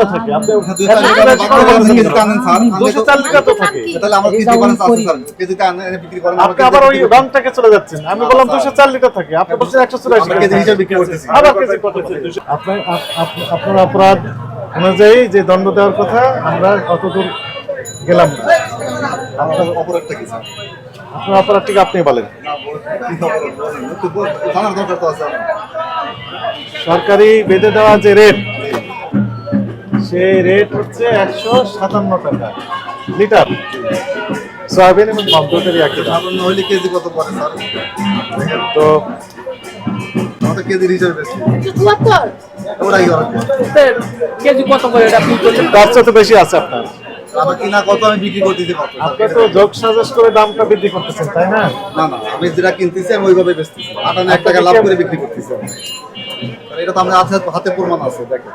Litre থাকে, আপনি 204 litre তো থাকে। তাহলে আমার কি ডিফারেন্স আছে স্যার? কেজিতে এনে বিক্রি করেন, আপনি আবার ওই রংটাকে চলে যাচ্ছেন। আমি বললাম 204 লিটার থাকে, আপনি বলছেন 184 কেজি হিসাবে বিক্রি করতেছি। আবার কেজি কত থাকে? আপনার অপরাধ অনুযায়ী যে দণ্ড দেওয়ার কথা আমরা কতদূর গেলাম না। আপনার অপরাধটা কি স্যার? আপনার অপরাধটিকে আপনি বলেন। জানার দরকার তো আছে। সরকারি বেঁধে দেওয়া যে রেট, সেই রেট হচ্ছে 157 টাকা লিটার। সয়াবিন এবং গম দুটোরই একই দাম। সাধারণ হইলে কেজি কত পড়ে স্যার? তো আমাদের কেজির হিসাবে বেশি। 74 ওরাই করে। কেজি কত করে এটা আপনি বলছেন? তার চেয়ে তো বেশি আছে আপনার। আমার কিনা কত আমি বিক্রি করতেছি কত? আপনি তো যোগ সাজস করে দামটা বৃদ্ধি করতেছেন, তাই না? না না, আমি যেটা কিনতেছি আমি ওইভাবে বেচতেছি। 58 টাকা লাভ করে বিক্রি করতেছি। এটা তো আমাদের হাতে প্রমাণ আছে, দেখেন।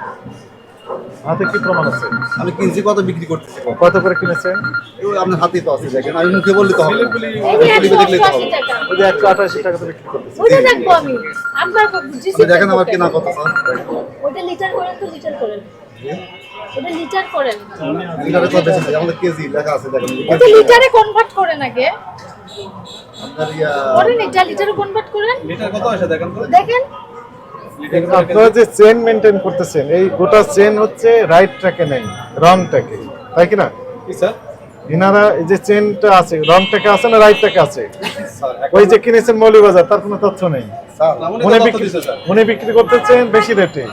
হাতে কি প্রমাণ আছে? আমি কিনছি কত, বিক্রি করতেছি কত। কত করে কিনেছেন? এই আপনার হাতেই তো আছে, দেখেন। আমি মুখে বললে তো হবে না। এই যে দেখলে তো হবে। 188 টাকা ওই যে 188 টাকা তো বিক্রি করতেছেন। ওটা দেখবো আমি আপনার আপনি দেখেন আমার কিনা কত স্যার। ওটা লিটার করেন তো লিটার করেন ওটা লিটার করেন লিটারে কত বেশি আমাদের কেজি লেখা আছে, দেখেন। ওটা লিটারে কনভার্ট করেন আগে আপনার করেন এটা লিটারে কনভার্ট করেন লিটার কত আছে দেখেন তো। দেখেন আপনারা যে চেন মেনটেন করতেছেন, এই গোটা চেন হচ্ছে রাইট ট্র্যাকে নেই, রং ট্র্যাকে, তাই কি না? কি স্যার? ইনারা এই যে চেনটা আছে, রং ট্র্যাকে আছে না রাইট ট্র্যাকে আছে? ওই যে কিনেছেন মৌলভীবাজার, তার কোনো তথ্য নেই। উনি বিক্রি করতেছেন বেশি রেটে,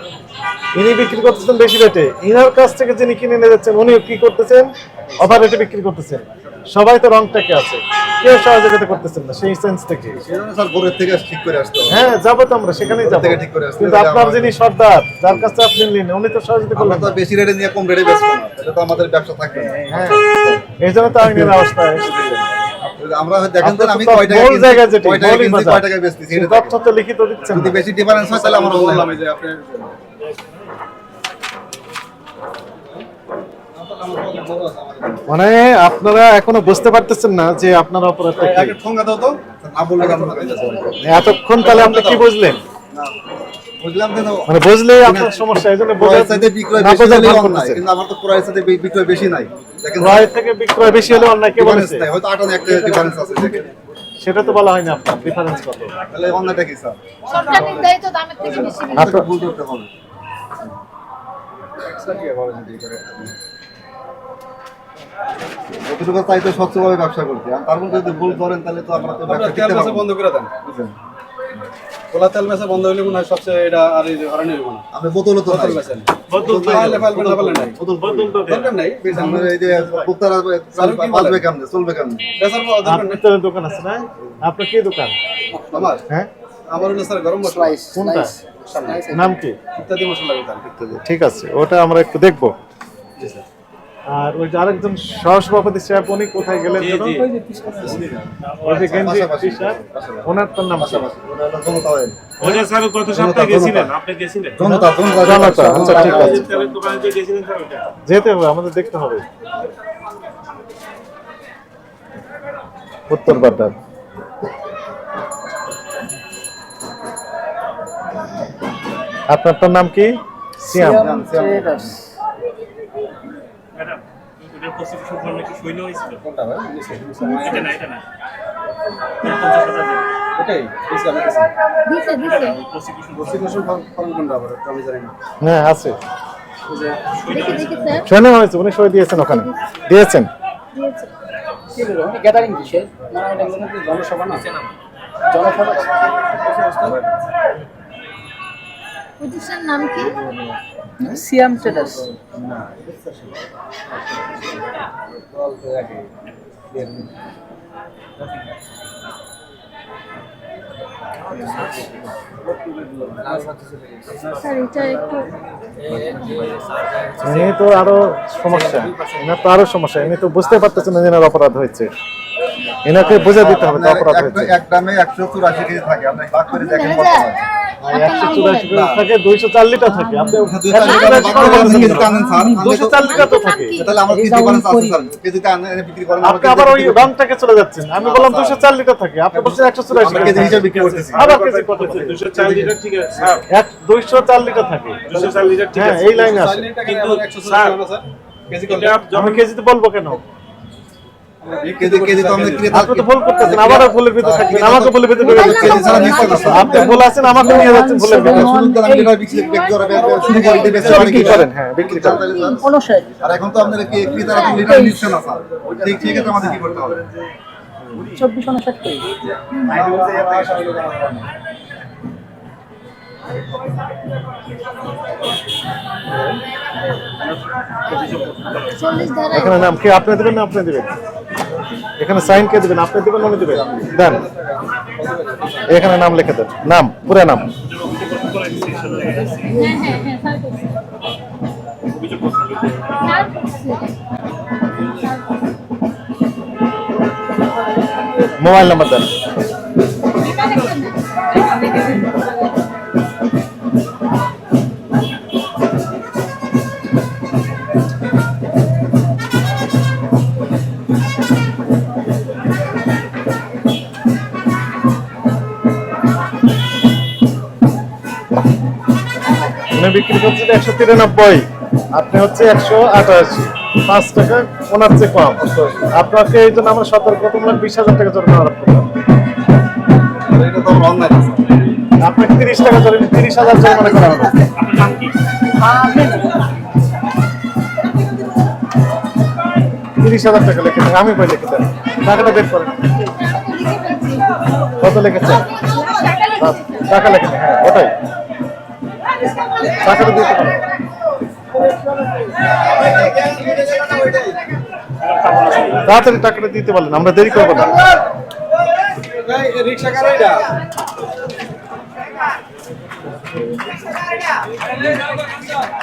ইনি বিক্রি করতেছেন বেশি রেটে। ইনার কাছ থেকে যিনি কিনে নিয়ে যাচ্ছেন উনি কি করতেছেন? ওভার রেটে বিক্রি করতেছেন। সবাই তো রং ট্র্যাকে আছে, কেউ সহযোগিতা করতেছেন না সেই সেন্স থেকে। সেজন্য স্যার বোর্ডের থেকে ঠিক করে আসতে হবে। হ্যাঁ, যাবো তো আমরা, সেখানেই যাবো। থেকে ঠিক করে আসতে কিন্তু হবে। আপনার যিনি সর্দার, যার কাছে আপনি নিলেন, উনি তো সহযোগিতা আমরা করলেন তো না। বেশি রেটে নিয়ে কম রেটে বেচবো না, এটা তো আমাদের ব্যবসা থাকবে না। হ্যাঁ, এই জন্য তো আইনের অবস্থা এসেছে। আমরা দেখেন তো আমি আপনার কয় টাকা মূল কিনছি, জায়গা যেটি, কয় টাকা মৌলিক কিনছি, বাজার। কয় টাকা বেচতেছি, সেই এটা তথ্য তো লিখিত দিচ্ছেন যদি না। বেশি ডিফারেন্স হয় তাহলে আমরা বললাম এই যে আপনি মানে আপনারা এখনো বুঝতে পারতেছেন না যে আপনার অপরাধটা কি। একটা ঠোঙ্গা দাও তো, না বললে আমরা খাইতেছি। এতক্ষণ তাহলে আপনি কি বুঝলেন? বুঝলাম যে মানে বুঝলেই আপনার সমস্যা, এই জন্য ক্রয়ের সাথে বিক্রয় না বেশি বোঝার হলেই ভান অন্যায়, করতেছেন। কিন্তু আমার তো ক্রয়ের সাথে বিক্রয় বেশি নাই। দেখেন ক্রয় থেকে বিক্রয় বেশি হলে অন্যায় কে ডিফারেন্স বলেছে? নাই, হয়তো 58 একটা ডিফারেন্স আছে, দেখেন। সেটা তো বলা হয়নি আপনার ডিফারেন্স কত। তাহলে অন্যায়টা কি স্যার? সরকার নির্ধারিত দামের থেকে বেশি বিক্রি আপনাকে ভুল করতে হবে। যতটুকু চাই তো স্বচ্ছভাবে ব্যবসা করতে, আর তার মধ্যে যদি ভুল করেন তাহলে তো আমরা তো ব্যবসা তেল টিকতে মেশা পারবো বন্ধ না। করে দেন। বুঝছেন? খোলা তেল মেশা বন্ধ হইলে মনে হয় সবচেয়ে এটা আর এই হরানি হইব না। আপনি বোতলও তো নাই। বোতল বেচেন। বোতল নাই। তাহলে ফাইলবেন না পারলে নাই। বোতল দরকার নাই। আমরা এই যে ভোক্তারা বাঁচবে কেমনে, চলবে কেমনে? বেচার পর দরকার আপনার নাই। তো দোকান আছে না? আপনার কি দোকান? আমার হ্যাঁ, আমার হলো স্যার গরম মশলা কোনটা? নাম কি? ইত্যাদি মশলা বিতান। ঠিক আছে, ওটা আমরা একটু দেখবো। আর ওই যে আরেকজন সহসভাপতি সাহেব, উনি কোথায় গেলেন যেন? ওই যে গেঞ্জি টি-শার্ট, ওনার তো নাম কি? পাশাপাশি ওটা হলো জনতা অয়েল। ওটা স্যার গত সপ্তাহে গেছিলেন, আপনি গেছিলেন? জনতা জনতা, আচ্ছা ঠিক আছে, তেলের দোকানে যে গেছিলেন স্যার ওটা। যেতে হবে, আমাদের দেখতে হবে। উত্তর বাড্ডার। আপনার তোর নাম কি? সিয়াম। ম্যাডাম, ওটার প্রসিকিউশন ফর্মে কি সই নেওয়া হয়েছিল? কোনটা ভাই? এটা না, এটা না। 50,000 এটাই দিছি আমি দিছি। দিছে দিছে প্রসিকিউশন প্রসিকিউশন ফর্ম কোনটা আবার আমি জানি না। হ্যাঁ আছে, ওই যে দেখি দেখি স্যার শোনা হয়েছে, উনি সই দিয়েছেন, ওখানে দিয়েছেন। দিয়েছে কি বলবো গ্যাদারিং কিসের মানে এটা মনে করি জনসভা না জনসভা প্রতিষ্ঠান নাম কি সিএম ট্রেডার্স স্যার এটা একটু এমনি তো আরো সমস্যা, এনার তো আরো সমস্যা, এমনি তো বুঝতে পারতেছেন না যে এনার অপরাধ হয়েছে, এনাকে বুঝে দিতে হবে তো অপরাধ হয়েছে। এক গ্রামে 184 কেজি থাকে, আপনি ভাগ করে দেখেন কত হয়। 184 থাকে 204 লিটার থাকে। আপনি 204 লিটার তো থাকে। তাহলে আমার কি ডিফারেন্স আছে স্যার? কেজিতে এনে বিক্রি করেন আপনি আবার ওই রংটাকে চলে যাচ্ছেন। আমি বললাম 204 লিটার থাকে, আপনি বলছেন 184 কেজি হিসেবে বিক্রি করতেছি। আবার কেজি কত থাকে? 204 লিটার ঠিক আছে 204 লিটার থাকে। 204 লিটার ঠিক হ্যাঁ, আছে। এই লাইনে আছে। কিন্তু 140 স্যার না স্যার কেজি এটা আমি কেজিতে বলবো কেন? কেজি তো আমরা ক্রেতা আপনি তো ভুল করতেছেন, আবারও ভুলের ভিতরে থাকবেন, আমাকে ভুলের ভিতরে ঢুকে কেজি যাচ্ছেন। ছাড়া মিক্স আছে স্যার। আপনি ভুল আছেন, আমাকে নিয়ে যাচ্ছেন ভুলের ভিতরে। শুনুন তো আমি যেটা বিক্রি করে শুরু করে দিতে বিক্রি করেন, হ্যাঁ বিক্রি করেন। আর এখন তো আপনারা কি ক্রেতারা তো লিটার নিচ্ছে না স্যার। ঠিক ঠিক আছে, আমাদের কি করতে হবে? 2459 করে। চল্লিশ ধারা এখানে নাম কে আপনি দিবেন না আপনি দিবেন? এখানে সাইন কে দিবেন? আপনি দিবেন না উনি দিবেন? দেন, এখানে নাম লিখে দেন, নাম পুরো নাম। হ্যাঁ স্যার করছি। স্যার করছি। মোবাইল নাম্বার দেন। এটা লিখছেন না? উনি বিক্রি করছেন 193, আপনি হচ্ছে 188, 5 টাকা ওনার চেয়ে কম। আপনাকে এই জন্য আমরা সতর্ক করলাম 20,000 টাকা জরিমানা আরোপ করলাম। এটা তো আমরা অনলাইন আছে। আপনাকে 30 টাকা জরিমানা, 30,000 জরিমানা করা হবে। আপনার নাম কি? 30,000 টাকা লিখে দেন, আমি কই লিখে দেন, টাকাটা বের করেন। কত লিখেছেন? টাকা লিখে দেন, হ্যাঁ ওটাই, টাকাটা দিতে পারেন। তাড়াতাড়ি টাকাটা দিতে পারলেন, আমরা দেরি করবো না। রিকশা কার এটা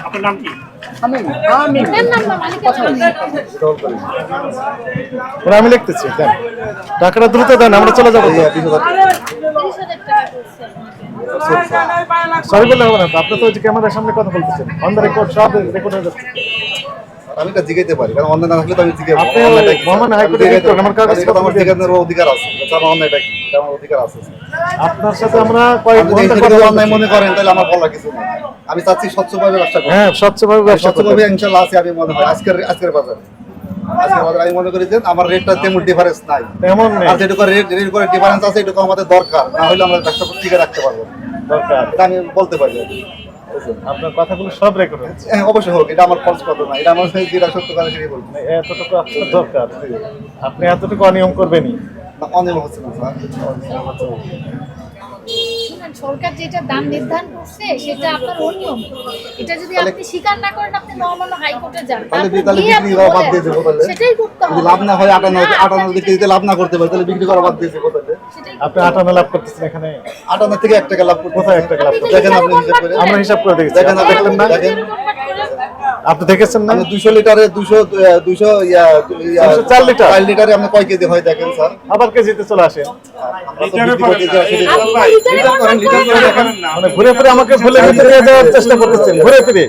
আপনার নাম কি? দেন নাম্বার মালিকের নাম দেন। ওরা আমি লিখতেছি, দেন টাকাটা দ্রুত দেন, আমরা চলে যাবো। 30,000 টাকা করছে আপনাকে। সরি বললে হবে না তো, আপনি তো ওই যে ক্যামেরার সামনে কথা বলতেছেন, অন দ্য রেকর্ড, সব রেকর্ড হয়ে যাচ্ছে। আমি এটা জিগাইতে পারি, কারণ অনলাইন আসলে তো আমি জিগাইবো। আপনি অনলাইনটা কি? মহামান্য হাইকোর্টে আমি রিট করেন, আমার কাগজ এটা তো আমার জিজ্ঞাসার অধিকার আছে। এটা আমার অনলাইনটা কি? এটা আমার অধিকার আছে। আপনার সাথে আমরা কয়েক আপনি যদি ঘন্টা এটা কথা অনলাইন বলতেছি। মনে করেন তাহলে আমার বলার কিছু নেই। আমি চাচ্ছি স্বচ্ছভাবে ব্যবসা করতে। হ্যাঁ, স্বচ্ছভাবে ব্যবসা করতে স্বচ্ছভাবে ইনশাআল্লাহ আছে, আমি মনে হয় আজকের বাজারে আমি মনে করি যে আমার রেটটা তেমন ডিফারেন্স নাই। এমন নেই আর যেটুকু রেট করে ডিফারেন্স আছে এটুকু আমাদের দরকার, না হলে আমরা ব্যবসা টিকে রাখতে পারবো না। দরকার। এটা আমি বলতে পারি। আপনার কথাগুলো সব রেকর্ড হচ্ছে, হ্যাঁ, অবশ্যই হোক, এটা আমার ফলস কথা না, এটা আমার যেটা সত্য কথা সেটাই বলবো। এতটুকু আপনার দরকার, আপনি এতটুকু অনিয়ম করবেনই। না, অনিয়ম হচ্ছে না স্যার। শুনেন, সরকার যেটা দাম নির্ধারণ করছে সেটা আপনার অনিয়ম। এটা যদি আপনি স্বীকার না করেন, আপনি মহামান্য হাইকোর্টে যান, তাহলে তারপর তাহলে গিয়ে বিক্রি আপনি করা বাদ বলেন। দিয়ে দেবো তাহলে। সেটাই করতে যদি হবে। লাভ না হয় 58 দিকে লাভ না করতে পারে তাহলে বিক্রি করা বাদ দিয়েছে কোথায়? সেটাই আপনি 58 লাভ করতেছেন এখানে, 58 থেকে 1 টাকা লাভ করতে কোথায় 1 টাকা লাভ করতেছেন? দেখেন আপনি হিসাব করে। আমরা হিসাব করে দেখেছি, দেখেন, আপনি দেখলেন না? দেখেন। আপনি দেখেছেন না? আমি 200 লিটারে 204 লিটার। 4 লিটারে আপনি কয় কেজি হয় দেখেন স্যার। আবার কেজিতে চলে আসেন, আমরা তো বিক্রি করতে যাই সেটাই। লিটার করেন দেখেন না মানে ঘুরে ফিরে আমাকে ভুলের ভিতরে নিয়ে যাওয়ার চেষ্টা করতেছেন, ঘুরে ফিরে।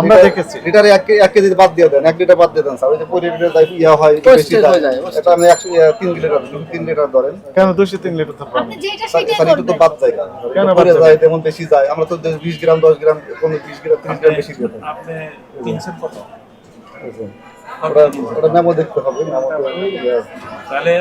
আমরা দেখেছি। লিটারে 1 কেজি বাদ দিয়ে দেন, 1 লিটার বাদ দিয়ে দেন স্যার। ওই যে 5 লিটার দাই ইয়া হয় বেশি দাম। এটা আমি 3 লিটার ধরেন। কেন 203 লিটার থাকবো? আপনি যেটা সেটাই স্যার একটু তো করবেন। বাদ যায়। কেন কেন বাদ বাদ যায়? যায়? যেমন বেশি যায়, আমরা তো 20 গ্রাম 10 গ্রাম কোন 20 গ্রাম 30 গ্রাম বেশি দিয়ে থাকি। আপনি কিনছেন কত? ওটা মেমো দেখতে হবে, মেমো তাহলে